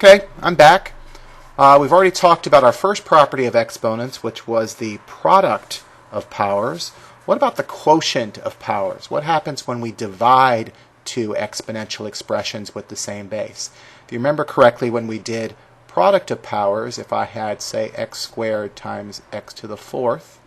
Okay, I'm back. We've already talked about our first property of exponents, which was the product of powers. What about the quotient of powers? What happens when we divide two exponential expressions with the same base? If you remember correctly, when we did product of powers, if I had, say, x squared times x to the fourth,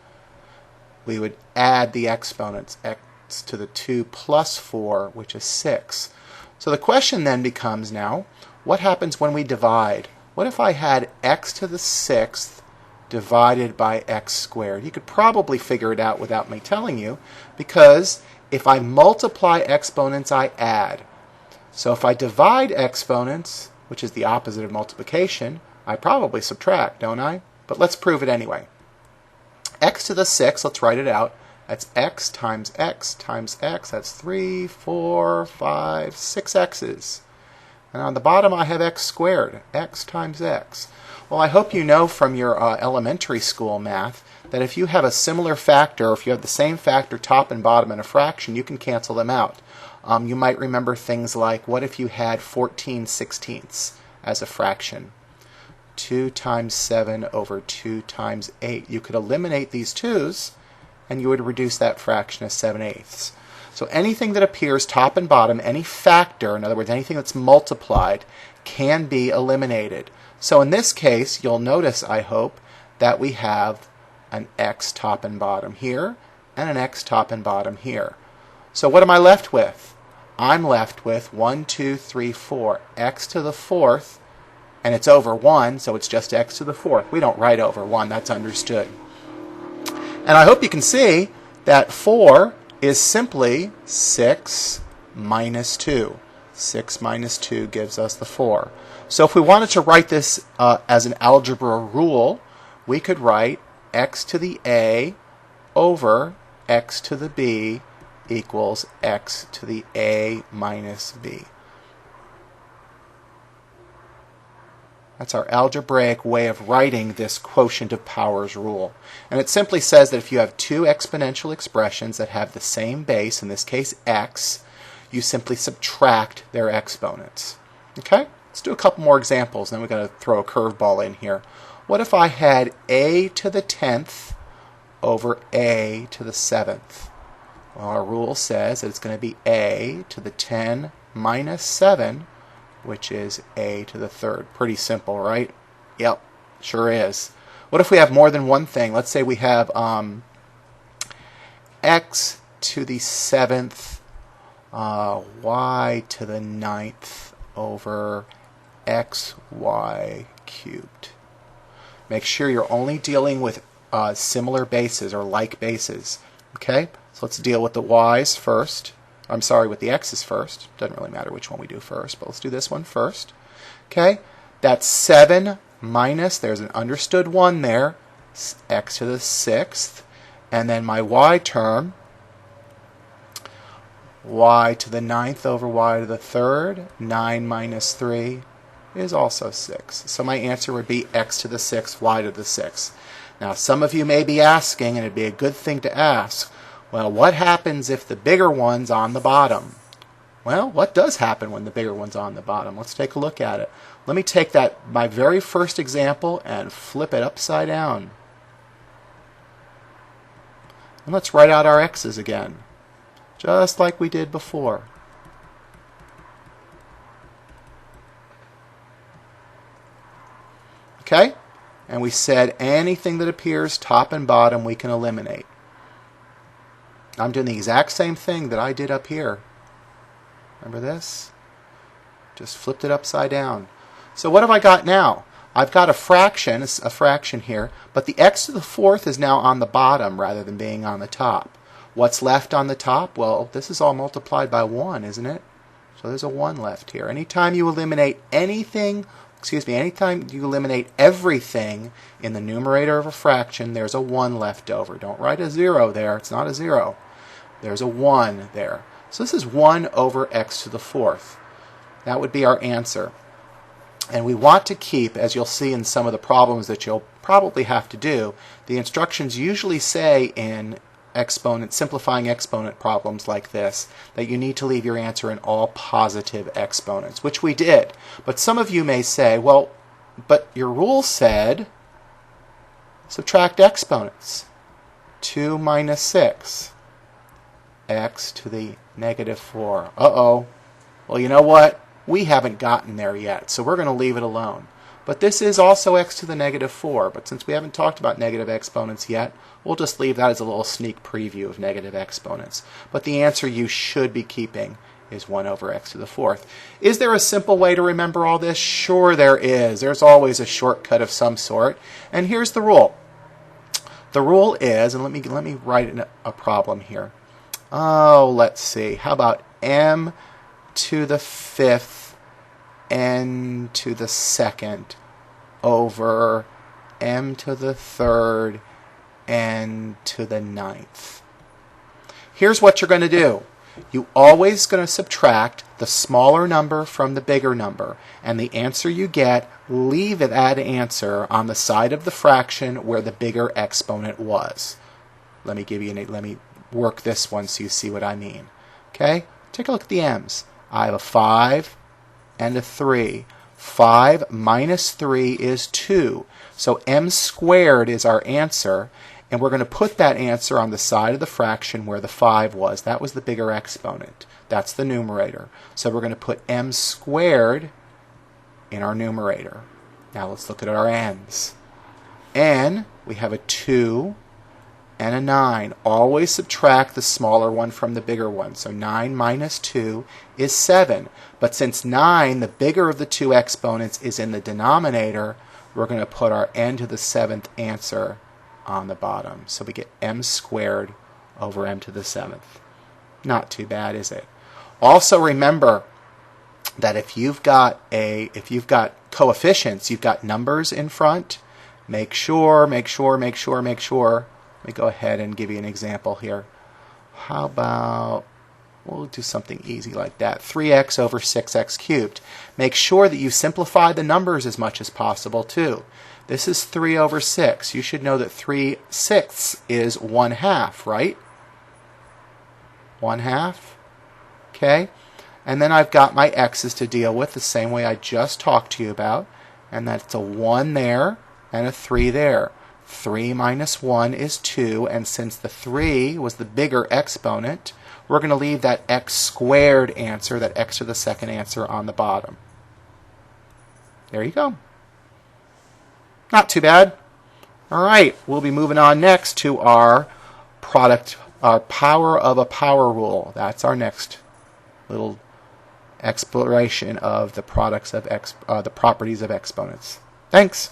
we would add the exponents, x to the 2 plus 4, which is 6. So the question then becomes now, what happens when we divide? What if I had x to the 6th divided by x squared? You could probably figure it out without me telling you, because if I multiply exponents, I add. So if I divide exponents, which is the opposite of multiplication, I probably subtract, don't I? But let's prove it anyway. X to the 6th, let's write it out. That's x times x times x. That's 3, 4, 5, 6 x's. And on the bottom I have x squared, x times x. Well, I hope you know from your elementary school math that if you have a similar factor, or if you have the same factor top and bottom in a fraction, you can cancel them out. You might remember things like, what if you had 14/16 as a fraction? 2 times 7 over 2 times 8. You could eliminate these 2's, and you would reduce that fraction to 7/8. So anything that appears top and bottom, any factor, in other words, anything that's multiplied, can be eliminated. So in this case, you'll notice, I hope, that we have an x top and bottom here, and an x top and bottom here. So what am I left with? I'm left with 1, 2, 3, 4, x to the 4th, and it's over 1, so it's just x to the 4th. We don't write over 1, that's understood. And I hope you can see that 4 is simply 6 minus 2. 6 minus 2 gives us the 4. So if we wanted to write this as an algebra rule, we could write x to the a over x to the b equals x to the a minus b. That's our algebraic way of writing this quotient of powers rule. And it simply says that if you have two exponential expressions that have the same base, in this case x, you simply subtract their exponents. Okay? Let's do a couple more examples, then we're going to throw a curveball in here. What if I had a to the 10th over a to the 7th? Well, our rule says that it's going to be a to the 10 minus 7, which is a to the 3rd. Pretty simple, right? Yep, sure is. What if we have more than one thing? Let's say we have x to the 7th, y to the 9th over xy cubed. Make sure you're only dealing with similar bases or like bases. Okay? So let's deal with the y's first. I'm sorry, with the x's first. Doesn't really matter which one we do first, but let's do this one first. Okay, that's 7 minus, there's an understood 1 there, x to the 6th, and then my y term, y to the 9th over y to the 3rd, 9 minus 3 is also 6. So my answer would be x to the 6th, y to the 6th. Now some of you may be asking, and it'd be a good thing to ask, well, what happens if the bigger one's on the bottom? Well, what does happen when the bigger one's on the bottom? Let's take a look at it. Let me take that, my very first example, and flip it upside down. And let's write out our x's again, just like we did before. Okay? And we said anything that appears top and bottom we can eliminate. I'm doing the exact same thing that I did up here. Remember this? Just flipped it upside down. So what have I got now? I've got a fraction here, but the x to the 4th is now on the bottom rather than being on the top. What's left on the top? Well, this is all multiplied by 1, isn't it? So there's a 1 left here. Anytime you eliminate anything, anytime you eliminate everything in the numerator of a fraction, there's a 1 left over. Don't write a 0 there. It's not a 0. There's a 1 there. So this is 1 over x to the 4th. That would be our answer. And we want to keep, as you'll see in some of the problems that you'll probably have to do, the instructions usually say in simplifying exponent problems like this, that you need to leave your answer in all positive exponents, which we did. But some of you may say, well, but your rule said subtract exponents. 2 minus 6, x to the negative 4. Uh-oh. Well, you know what? We haven't gotten there yet, so we're going to leave it alone. But this is also x to the negative 4. But since we haven't talked about negative exponents yet, we'll just leave that as a little sneak preview of negative exponents. But the answer you should be keeping is 1 over x to the 4th. Is there a simple way to remember all this? Sure there is. There's always a shortcut of some sort. And here's the rule. The rule is, and let me write a problem here. Oh, let's see. How about m to the 5th n to the 2nd over m to the 3rd n to the 9th. Here's what you're going to do. You're always going to subtract the smaller number from the bigger number, and the answer you get, leave that answer on the side of the fraction where the bigger exponent was. Let me work this one so you see what I mean. Okay? Take a look at the m's. I have a 5 and a 3. 5 minus 3 is 2. So m squared is our answer, and we're going to put that answer on the side of the fraction where the 5 was. That was the bigger exponent. That's the numerator. So we're going to put m squared in our numerator. Now let's look at our n's. N, we have a 2 and a 9. Always subtract the smaller one from the bigger one. So 9 minus 2 is 7. But since 9, the bigger of the two exponents, is in the denominator, we're going to put our n to the 7th answer on the bottom. So we get m squared over m to the 7th. Not too bad, is it? Also remember that if you've got coefficients, you've got numbers in front, make sure. Let me go ahead and give you an example here. How about, we'll do something easy like that. 3x over 6x cubed. Make sure that you simplify the numbers as much as possible too. This is 3 over 6. You should know that 3/6 is 1/2, right? 1/2. Okay? And then I've got my x's to deal with the same way I just talked to you about. And that's a 1 there and a 3 there. 3 minus 1 is 2. And since the 3 was the bigger exponent, we're going to leave that x squared answer, that x to the 2nd answer, on the bottom. There you go. Not too bad. All right, we'll be moving on next to our power of a power rule. That's our next little exploration of the properties of exponents. Thanks.